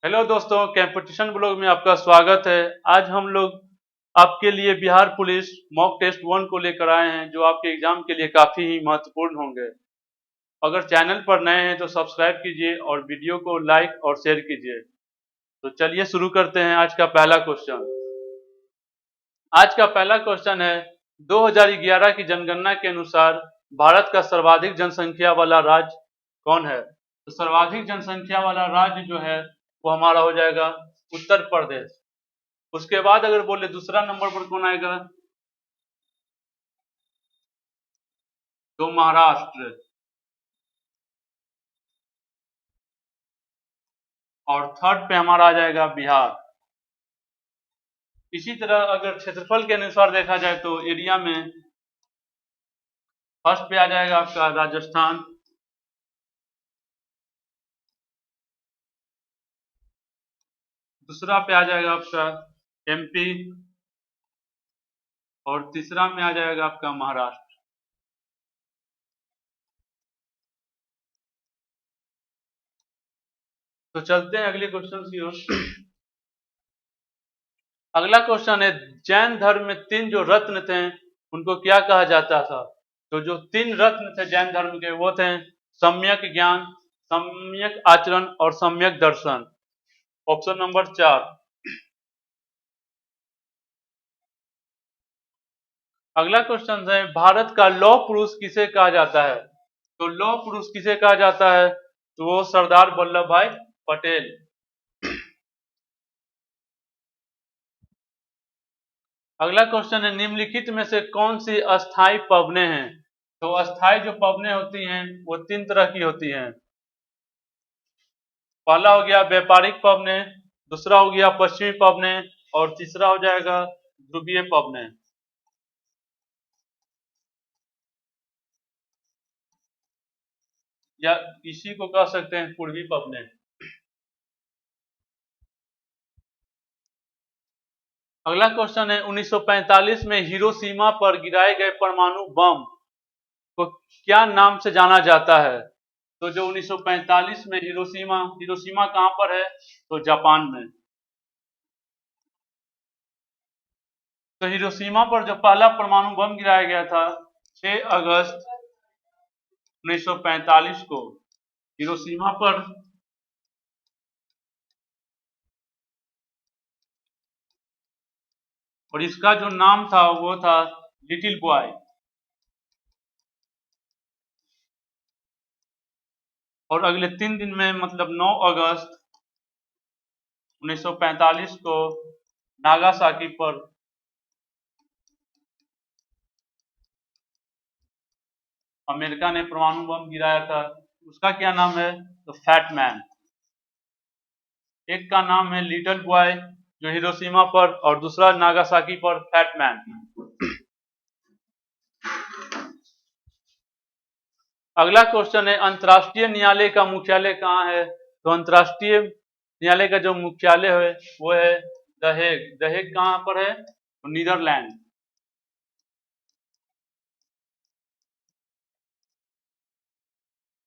Hello दोस्तों, competition blog में आपका स्वागत है। आज हम लोग आपके लिए बिहार पुलिस मॉक टेस्ट 1 को लेकर आए हैं, जो आपके एग्जाम के लिए काफी ही महत्वपूर्ण होंगे। अगर चैनल पर नए हैं तो सब्सक्राइब कीजिए और वीडियो को लाइक और शेयर कीजिए। तो चलिए शुरू करते हैं आज का पहला क्वेश्चन। आज का पहला क्वेश्चन है, 2011 की जनगणना के अनुसार भारत का सर्वाधिक जनसंख्या वाला राज्य कौन है? तो सर्वाधिक जनसंख्या वाला राज्य जो है वो हमारा हो जाएगा उत्तर प्रदेश। उसके बाद अगर बोले दूसरा नंबर पर कौन आएगा, तो महाराष्ट्र। और थर्ड पे हमारा आ जाएगा बिहार। इसी तरह अगर क्षेत्रफल के अनुसार देखा जाए तो एरिया में फर्स्ट पे आ जाएगा आपका राजस्थान। दूसरा पे आ जाएगा आपका एमपी। और तीसरा में आ जाएगा आपका महाराष्ट्र। तो चलते हैं अगले क्वेश्चन की ओर। अगला क्वेश्चन है, जैन धर्म में 3 जो रत्न थे उनको क्या कहा जाता था? तो जो 3 रत्न थे जैन धर्म के वो थे सम्यक ज्ञान, सम्यक आचरण और सम्यक दर्शन। Option number 4। अगला क्वेश्चन है, भारत का लौह पुरुष किसे कहा जाता है? तो लौह पुरुष किसे कहा जाता है? तो वो सरदार वल्लभ भाई पटेल। अगला क्वेश्चन है, निम्नलिखित में से कौन सी अस्थाई पवने हैं? तो अस्थाई जो पवने होती हैं वो 3 तरह की होती हैं। पहला हो गया व्यापारिक पवने, दूसरा हो गया पश्चिमी पवने और तीसरा हो जाएगा ध्रुवीय पवने। या इसी को कह सकते हैं पूर्वी पवने। अगला क्वेश्चन है, 1945 में हिरोशिमा पर गिराए गए परमाणु बम को क्या नाम से जाना जाता है? तो जो 1945 में हिरोशिमा हिरोशिमा कहां पर है? तो जापान में। तो हिरोशिमा पर जो पहला परमाणु बम गिराया गया था 6 अगस्त 1945 को हिरोशिमा पर। और इसका जो नाम था वो था लिटिल बॉय। और अगले 3 दिन में मतलब 9 अगस्त 1945 को नागासाकी पर अमेरिका ने परमाणु बम गिराया था। उसका क्या नाम है? तो फैट मैन। एक का नाम है लिटिल बॉय जो हिरोशिमा पर, और दूसरा नागासाकी पर फैट मैन। अगला क्वेश्चन है, अंतर्राष्ट्रीय न्यायालय का मुख्यालय कहाँ है? तो अंतर्राष्ट्रीय न्यायालय का जो मुख्यालय है वो है दहेग। दहेग कहाँ पर है? तो नीदरलैंड।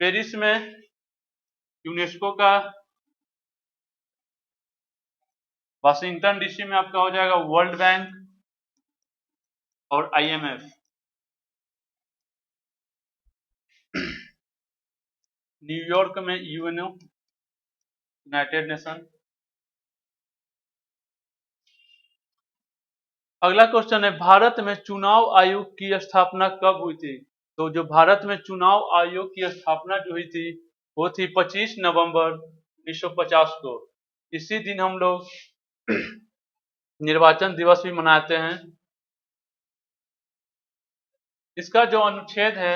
पेरिस में यूनेस्को का। वाशिंगटन डीसी में आपका हो जाएगा वर्ल्ड बैंक और आईएमएफ। न्यूयॉर्क में यूएनओ, यूनाइटेड नेशन। अगला क्वेश्चन है, भारत में चुनाव आयोग की स्थापना कब हुई थी? तो जो भारत में चुनाव आयोग की स्थापना जो हुई थी वो थी 25 नवंबर 1950 को। इसी दिन हम लोग निर्वाचन दिवस भी मनाते हैं। इसका जो अनुच्छेद है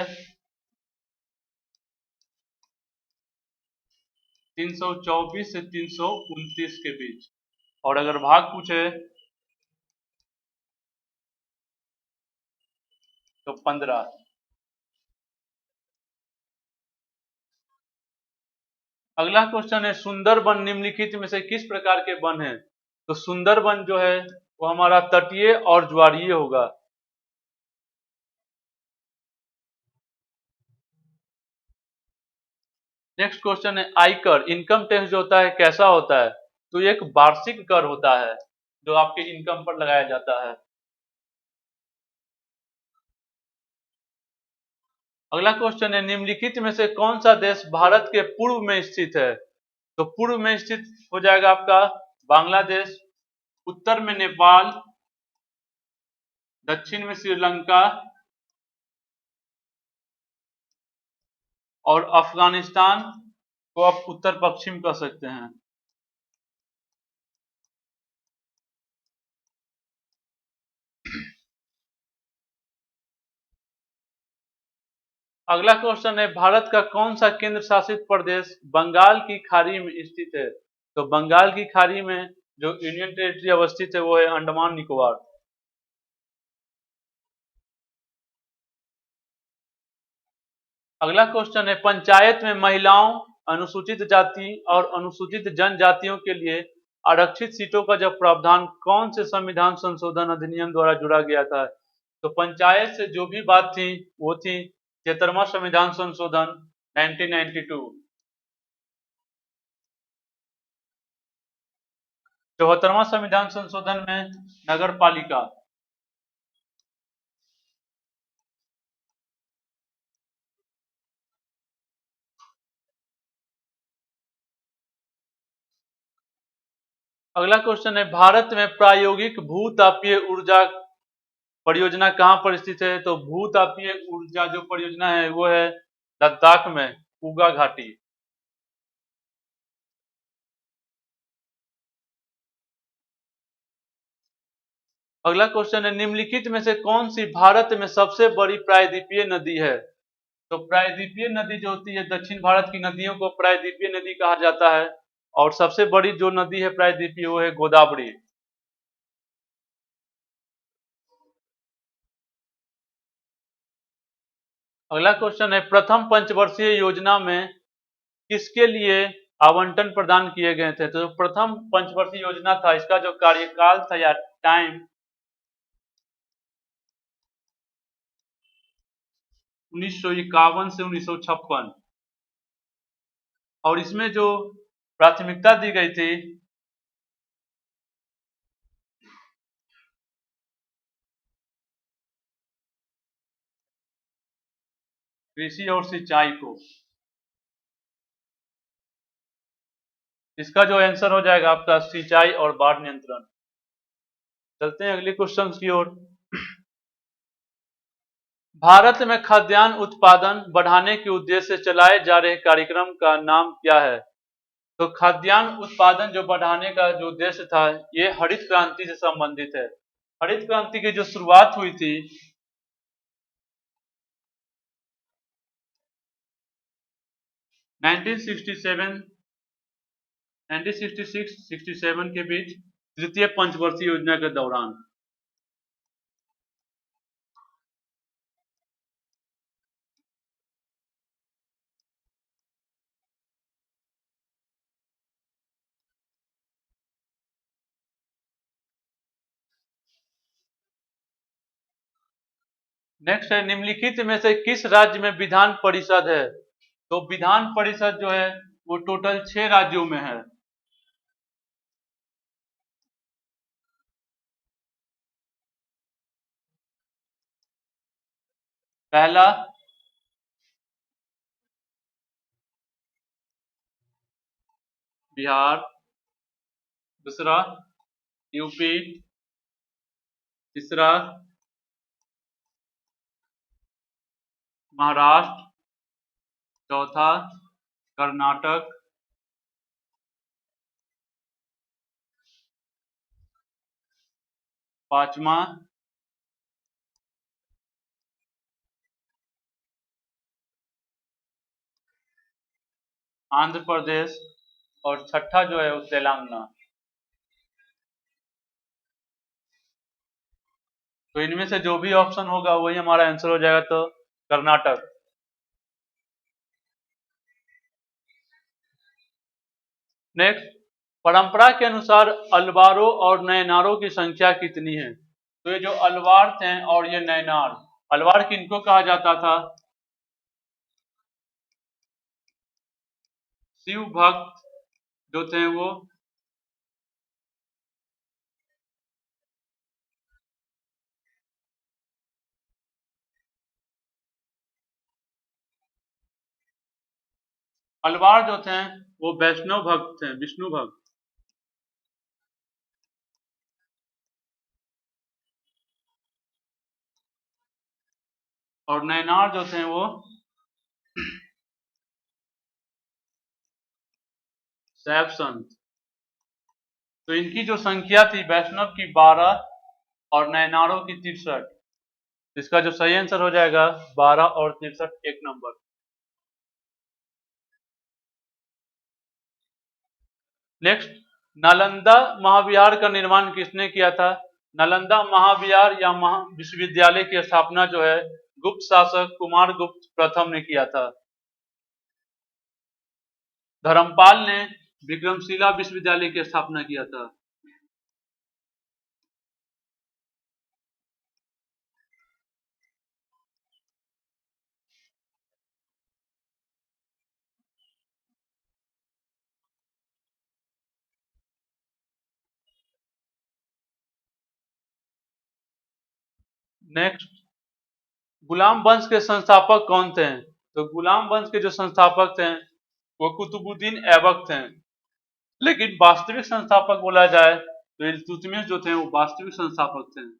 324 से 329 के बीच, और अगर भाग पूछे तो 15। अगला क्वेश्चन है, सुंदरबन निम्नलिखित में से किस प्रकार के वन है? तो सुंदरबन जो है वो हमारा तटीय और ज्वारीय होगा। नेक्स्ट क्वेश्चन है, आयकर इनकम टैक्स जो होता है कैसा होता है? तो ये एक वार्षिक कर होता है जो आपके इनकम पर लगाया जाता है। अगला क्वेश्चन है, निम्नलिखित में से कौन सा देश भारत के पूर्व में स्थित है? तो पूर्व में स्थित हो जाएगा आपका बांग्लादेश, उत्तर में नेपाल, दक्षिण में श्रीलंका और अफगानिस्तान को आप उत्तर पश्चिम कह सकते हैं। अगला क्वेश्चन है, भारत का कौन सा केंद्र शासित प्रदेश बंगाल की खाड़ी में स्थित है? तो बंगाल की खाड़ी में जो यूनियन टेरिटरी अवस्थित है वो है अंडमान निकोबार। अगला क्वेश्चन है, पंचायत में महिलाओं, अनुसूचित जाति और अनुसूचित जनजातियों के लिए आरक्षित सीटों का जब प्रावधान कौन से संविधान संशोधन अधिनियम द्वारा जुड़ा गया था? तो पंचायत से जो भी बात थी वो थी 73वां संविधान संशोधन 1992। 74वां संविधान संशोधन में नगर पालिका। अगला क्वेश्चन है, भारत में प्रायोगिक भूतापीय ऊर्जा परियोजना कहाँ पर स्थित है? तो भूतापीय ऊर्जा जो परियोजना है वो है लद्दाख में, कुगा घाटी। अगला क्वेश्चन है, निम्नलिखित में से कौन सी भारत में सबसे बड़ी प्रायद्वीपीय नदी है? तो प्रायद्वीपीय नदी जो होती है, दक्षिण भारत की नदियों को प्रायद्वीपीय नदी कहा जाता है और सबसे बड़ी जो नदी है प्रायद्वीपीय वो है गोदावरी। अगला क्वेश्चन है, प्रथम पंचवर्षीय योजना में किसके लिए आवंटन प्रदान किए गए थे? तो प्रथम पंचवर्षीय योजना था, इसका जो कार्यकाल था या टाइम 1951 से 1956 और इसमें जो प्राथमिकता दी गई थी कृषि और सिंचाई को। इसका जो आंसर हो जाएगा आपका सिंचाई और बाढ़ नियंत्रण। चलते हैं अगले क्वेश्चन की ओर। भारत में खाद्यान्न उत्पादन बढ़ाने के उद्देश्य से चलाए जा रहे कार्यक्रम का नाम क्या है? तो खाद्यान्न उत्पादन जो बढ़ाने का जो उद्देश्य था ये हरित क्रांति से संबंधित है। हरित क्रांति की जो शुरुआत हुई थी 1967 1966-67 के बीच तृतीय पंचवर्षीय योजना के दौरान। नेक्स्ट है, निम्नलिखित में से किस राज्य में विधान परिषद है? तो विधान परिषद जो है वो टोटल 6 राज्यों में है। पहला बिहार, दूसरा यूपी, तीसरा महाराष्ट्र, चौथा कर्नाटक, पांचवा आंध्र प्रदेश और छठा जो है वो तेलंगाना। तो इनमें से जो भी ऑप्शन होगा वही हमारा आंसर हो जाएगा, तो कर्नाटक। नेक्स्ट, परंपरा के अनुसार अलवारों और नयनारों की संख्या कितनी है? तो ये जो अलवार थे और ये नयनार, अलवार किनको कहा जाता था? शिव भक्त जो थे वो अलवार जो थे वो वैष्णव भक्त थे, विष्णु भक्त। और नैनार जो थे वो शैव संत। तो इनकी जो संख्या थी वैष्णव की 12 और नैनारों की 63। इसका जो सही आंसर हो जाएगा 12 और 63, एक नंबर। नेक्स्ट, नालंदा महाविहार का निर्माण किसने किया था? नालंदा महाविहार या विश्वविद्यालय की स्थापना जो है गुप्त शासक कुमार गुप्त प्रथम ने किया था। धर्मपाल ने विक्रमशिला विश्वविद्यालय की स्थापना किया था। नेक्स्ट, गुलाम वंश के संस्थापक कौन थे? तो गुलाम वंश के जो संस्थापक थे वो कुतुबुद्दीन ऐबक थे, लेकिन वास्तविक संस्थापक बोला जाए तो इल्तुतमिश जो थे वो वास्तविक संस्थापक थे।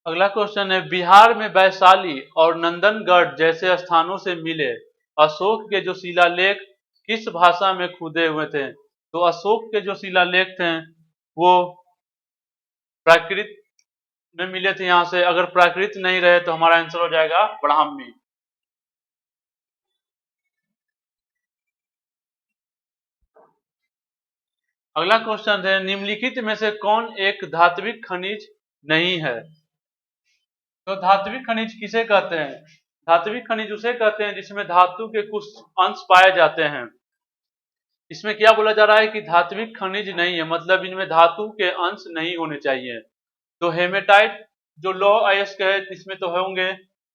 अगला क्वेश्चन है, बिहार में वैशाली और नंदनगढ़ जैसे स्थानों से मिले अशोक के जो शिलालेख किस भाषा में खुदे हुए थे? तो अशोक के जो शिलालेख थे वो प्राकृत में मिले थे। यहां से अगर प्राकृत नहीं रहे तो हमारा आंसर हो जाएगा ब्राह्मी। अगला क्वेश्चन है, निम्नलिखित में से कौन एक धात्विक खनिज नहीं है? तो धात्विक खनिज किसे कहते हैं? धात्विक खनिज उसे कहते हैं जिसमें धातु के कुछ अंश पाए जाते हैं। इसमें क्या बोला जा रहा है कि धात्विक खनिज नहीं है, मतलब इनमें धातु के अंश नहीं होने चाहिए। तो हेमेटाइट जो लौह अयस्क है इसमें तो होंगे,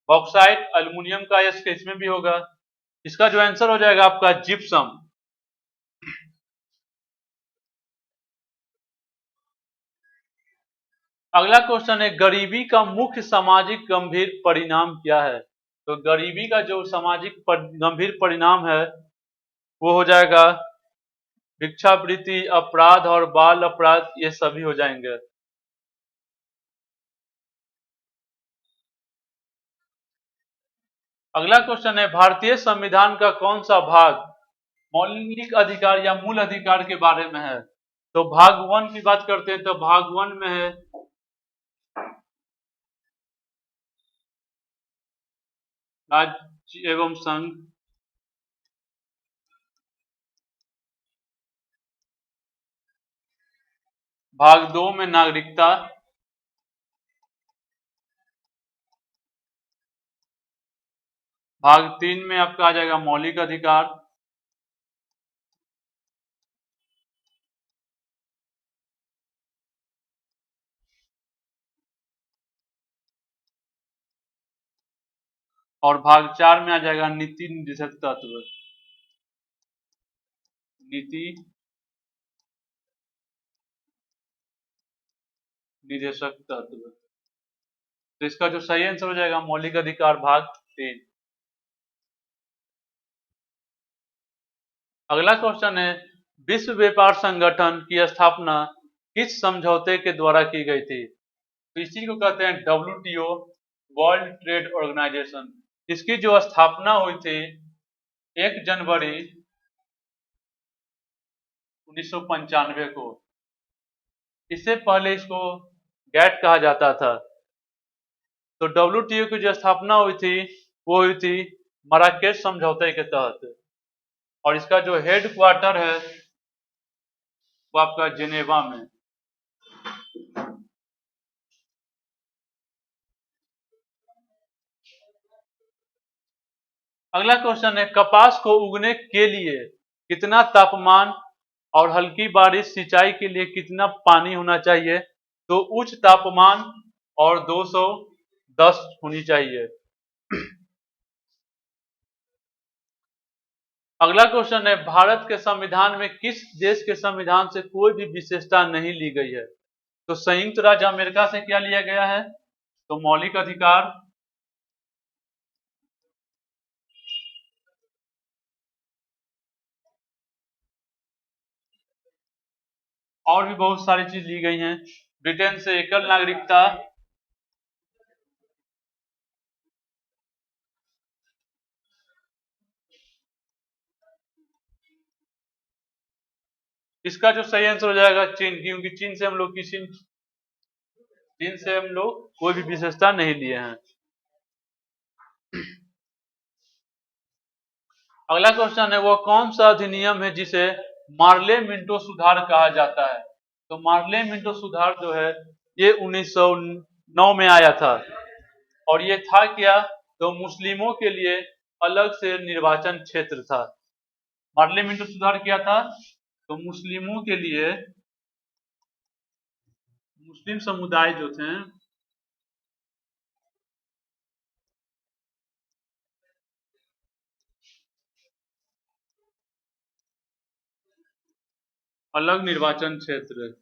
बॉक्साइट अल्युमिनियम का अयस्क इसमें भी होगा। इसका जो आंसर हो जाएगा आपका जिप्सम। अगला क्वेश्चन है, गरीबी का मुख्य सामाजिक गंभीर परिणाम क्या है? तो गरीबी का जो सामाजिक गंभीर परिणाम है वो हो जाएगा भिक्षावृत्ति, अपराध और बाल अपराध, ये सभी हो जाएंगे। अगला क्वेश्चन है, भारतीय संविधान का कौन सा भाग मौलिक अधिकार या मूल अधिकार के बारे में है? तो भाग 1 की बात करते हैं तो भाग 1 में है राज्य एवं संघ। भाग 2 में नागरिकता। भाग 3 में आपका आ जाएगा मौलिक अधिकार। और भाग 4 में आ जाएगा नीति निर्देशक तत्व। नीति निर्देशक तत्व। तो इसका जो सही आंसर हो जाएगा मौलिक अधिकार भाग 3। अगला क्वेश्चन है, विश्व व्यापार संगठन की स्थापना किस समझौते के द्वारा की गई थी? तो इसी को कहते हैं WTO, वर्ल्ड ट्रेड ऑर्गेनाइजेशन। इसकी जो स्थापना हुई थी 1 जनवरी 1995 को। इससे पहले इसको गैट कहा जाता था। तो WTO की जो स्थापना हुई थी वो हुई थी मराकेश समझौते के तहत। और इसका जो हेड क्वार्टर है वो आपका जिनेवा में। अगला क्वेश्चन है, कपास को उगने के लिए कितना तापमान और हल्की बारिश सिंचाई के लिए कितना पानी होना चाहिए? तो उच्च तापमान और 210 होनी चाहिए। अगला क्वेश्चन है, भारत के संविधान में किस देश के संविधान से कोई भी विशेषता नहीं ली गई है? तो संयुक्त राज्य अमेरिका से क्या लिया गया है? तो मौलिक अधिकार। और भी बहुत सारी चीज ली गई हैं। ब्रिटेन से एकल नागरिकता। इसका जो सही आंसर हो जाएगा चीन, क्योंकि चीन से हम लोग कोई भी विशेषता नहीं लिए हैं। अगला क्वेश्चन है, वो कौन सा अधिनियम है जिसे मार्ले मिंटो सुधार कहा जाता है? तो मार्ले मिंटो सुधार जो है ये 1909 में आया था, और ये था क्या? तो मुस्लिमों के लिए अलग से निर्वाचन क्षेत्र था। मार्ले मिंटो सुधार क्या था? तो मुस्लिमों के लिए, मुस्लिम समुदाय जो थे, अलग निर्वाचन क्षेत्र।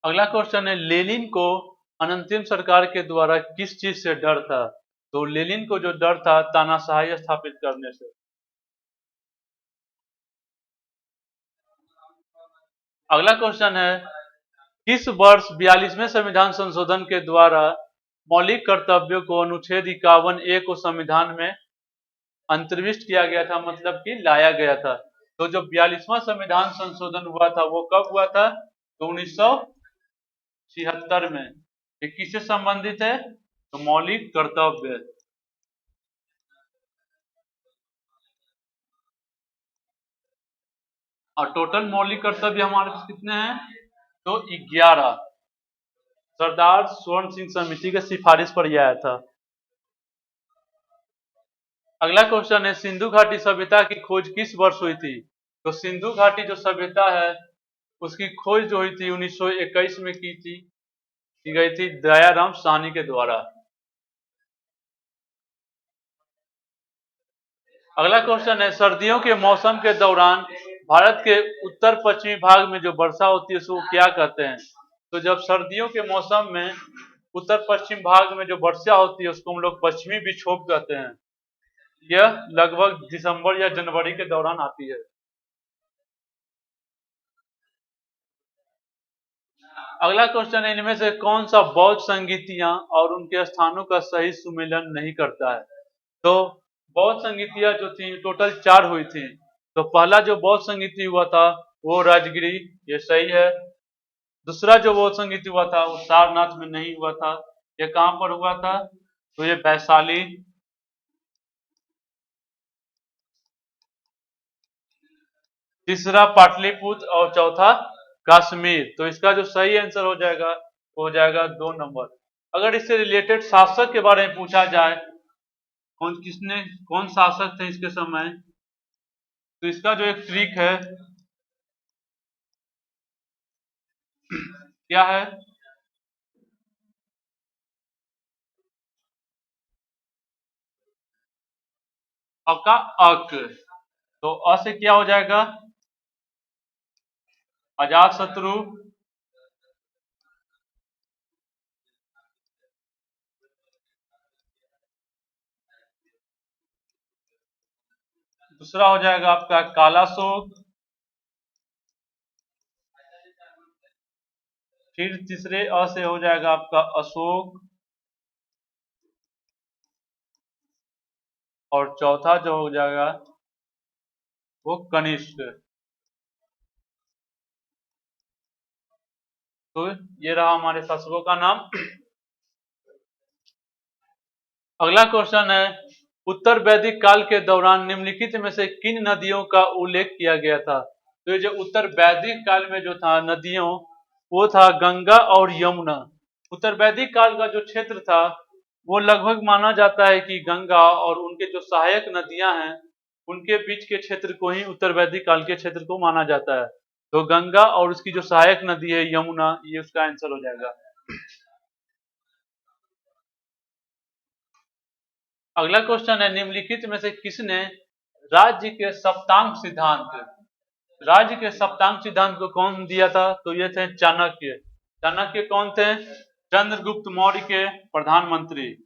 अगला क्वेश्चन है, लेनिन को अनंतिम सरकार के द्वारा किस चीज से डर था? तो लेनिन को जो डर था तानाशाही स्थापित करने से। अगला क्वेश्चन है, किस वर्ष 42वें संविधान संशोधन के द्वारा मौलिक कर्तव्यों को अनुच्छेद 51A को संविधान में अंतर्विष्ट किया गया था, मतलब कि लाया गया था? तो जो 42वां संविधान संशोधन हुआ था वो कब हुआ था? तो 1976 में। ये किससे संबंधित है? तो मौलिक कर्तव्य। और टोटल मौलिक कर्तव्य हमारे पास कितने हैं? तो 11। सरदार स्वर्ण सिंह समिति के सिफारिश पर यह आया था। अगला क्वेश्चन है, सिंधु घाटी सभ्यता की खोज किस वर्ष हुई थी? तो सिंधु घाटी जो सभ्यता है उसकी खोज जो हुई थी 1921 में की गई थी दयाराम साहनी के द्वारा। अगला क्वेश्चन है, सर्दियों के मौसम के दौरान भारत के उत्तर पश्चिमी भाग में जो वर्षा होती है उसको क्या कहते हैं? तो जब सर्दियों के मौसम में उत्तर पश्चिम भाग में जो वर्षा होती है उसको हम लोग पश्चिमी विक्षोभ कहते हैं। यह लगभग दिसंबर या जनवरी के दौरान आती है। अगला क्वेश्चन है, इनमें से कौन सा बौद्ध संगीतियां और उनके स्थानों का सही सुमेलन नहीं करता है? तो बौद्ध संगीतियां जो थी टोटल 4 हुई थी। तो पहला जो बौद्ध संगीति हुआ था वो राजगिरी, ये सही है। दूसरा जो बौद्ध संगीति हुआ था वो सारनाथ में नहीं हुआ था। ये कहां पर हुआ था? तो ये वैशाली। तीसरा पाटलिपुत्र और चौथा कश्मीर। तो इसका जो सही आंसर हो जाएगा वो हो जाएगा 2 नंबर। अगर इससे रिलेटेड शासक के बारे में पूछा जाए, कौन शासक थे इसके समय, तो इसका जो एक ट्रिक है क्या है? अका अक। तो अ से क्या हो जाएगा? अजात शत्रु। दूसरा हो जाएगा आपका काला शोक। फिर तीसरे अ से हो जाएगा आपका अशोक। और चौथा जो हो जाएगा वो कनिष्क। तो ये रहा हमारे शासकों का नाम। अगला क्वेश्चन है, उत्तर वैदिक काल के दौरान निम्नलिखित में से किन नदियों का उल्लेख किया गया था? तो ये जो उत्तर वैदिक काल में जो था नदियों, वो था गंगा और यमुना। उत्तर वैदिक काल का जो क्षेत्र था वो लगभग माना जाता है कि गंगा और उनके जो सहायक नदियां हैं उनके बीच के क्षेत्र को ही उत्तर वैदिक काल के क्षेत्र को माना जाता है। तो गंगा और उसकी जो सहायक नदी है यमुना, ये उसका आंसर हो जाएगा। अगला क्वेश्चन है, निम्नलिखित में से किसने राज्य के सप्तांग सिद्धांत को कौन दिया था? तो ये थे चाणक्य। चाणक्य कौन थे? चंद्रगुप्त मौर्य के प्रधानमंत्री।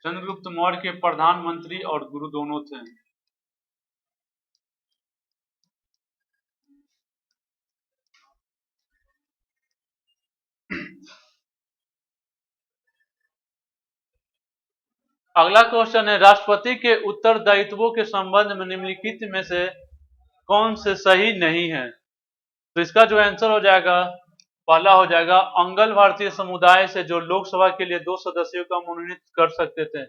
चंद्रगुप्त मौर्य के प्रधानमंत्री और गुरु दोनों थे। अगला क्वेश्चन है, राष्ट्रपति के उत्तरदायित्वों के संबंध में निम्नलिखित में से कौन से सही नहीं है? तो इसका जो आंसर हो जाएगा, पहला हो जाएगा, अंगल भारतीय समुदाय से जो लोकसभा के लिए 2 सदस्यों का मनोनीत कर सकते थे।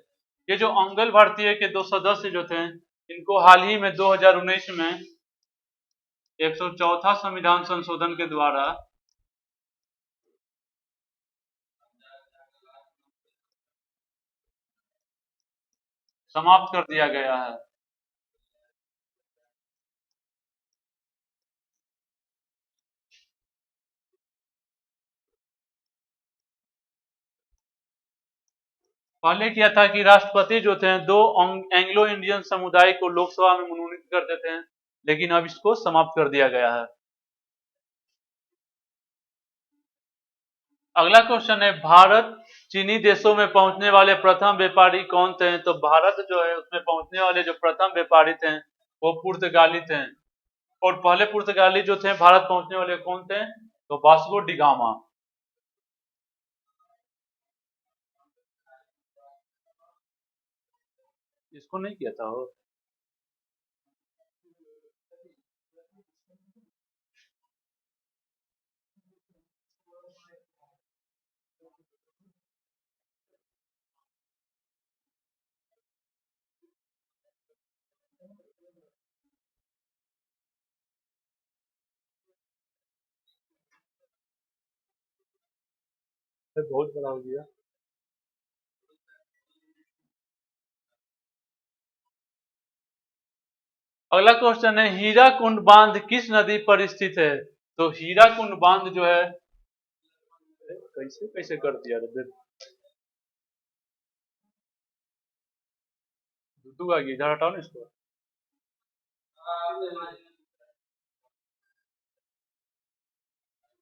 ये जो अंगल भारतीय के 2 सदस्य जो थे, इनको हाल ही में 2019 में 104वां संविधान संशोधन के द्वारा समाप्त कर दिया गया है। पहले क्या था कि राष्ट्रपति जो थे 2 एंग्लो इंडियन समुदाय को लोकसभा में मनोनीत करते थे, लेकिन अब इसको समाप्त कर दिया गया है। अगला क्वेश्चन है, भारत चीनी देशों में पहुंचने वाले प्रथम व्यापारी कौन थे? तो भारत जो है उसमें पहुंचने वाले जो प्रथम व्यापारी थे वो पुर्तगाली थे। और पहले पुर्तगाली जो थे भारत पहुंचने वाले कौन थे? तो वास्को डी गामा। इसको नहीं किया था वो। बहुत बड़ा हो गया। अगला क्वेश्चन है, हीराकुंड बांध किस नदी पर स्थित है? तो हीराकुंड बांध जो है, कैसे कैसे कर दिया रे? दुदू आ गई, इधर हटाओ ना इसको।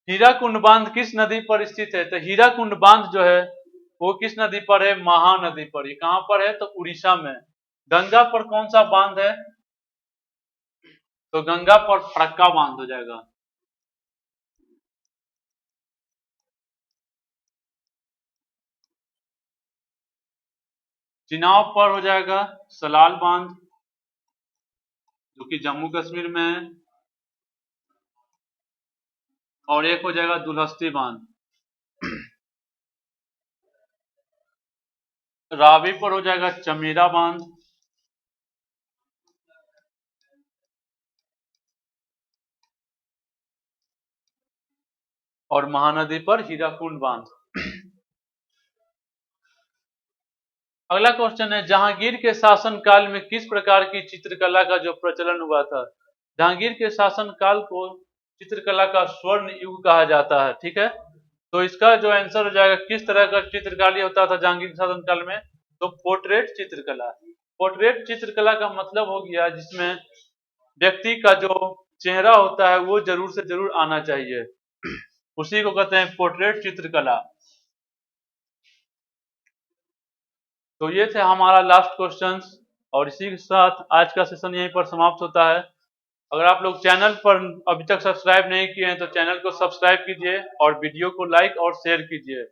हीराकुंड बांध किस नदी पर स्थित है? तो हीराकुंड बांध जो है वो किस नदी पर है? महानदी पर। ये कहां पर है? तो उड़ीसा में। गंगा पर कौन सा बांध है? तो गंगा पर फरक्का बांध हो जाएगा। चिनाब पर हो जाएगा सलाल बांध, जो कि जम्मू कश्मीर में है। और एक हो जाएगा दुलहस्ती बांध। रावी पर हो जाएगा चमेरा बांध। और महानदी पर हीराकुंड बांध। अगला क्वेश्चन है, जहांगीर के शासन काल में किस प्रकार की चित्रकला का जो प्रचलन हुआ था? जहांगीर के शासन काल को चित्रकला का स्वर्ण युग कहा जाता है। ठीक है, तो इसका जो आंसर हो जाएगा, किस तरह का चित्रकारी होता था जहांगीर के शासन काल में? तो पोर्ट्रेट चित्रकला। पोर्ट्रेट चित्रकला का मतलब हो गया जिसमें व्यक्ति का जो चेहरा होता है वो जरूर से जरूर आना चाहिए, उसी को कहते हैं पोर्ट्रेट चित्रकला। तो ये थे हमारा लास्ट क्वेश्चंस, और इसी के साथ आज का सेशन यहीं पर समाप्त होता है। अगर आप लोग चैनल पर अभी तक सब्सक्राइब नहीं किए हैं तो चैनल को सब्सक्राइब कीजिए और वीडियो को लाइक और शेयर कीजिए।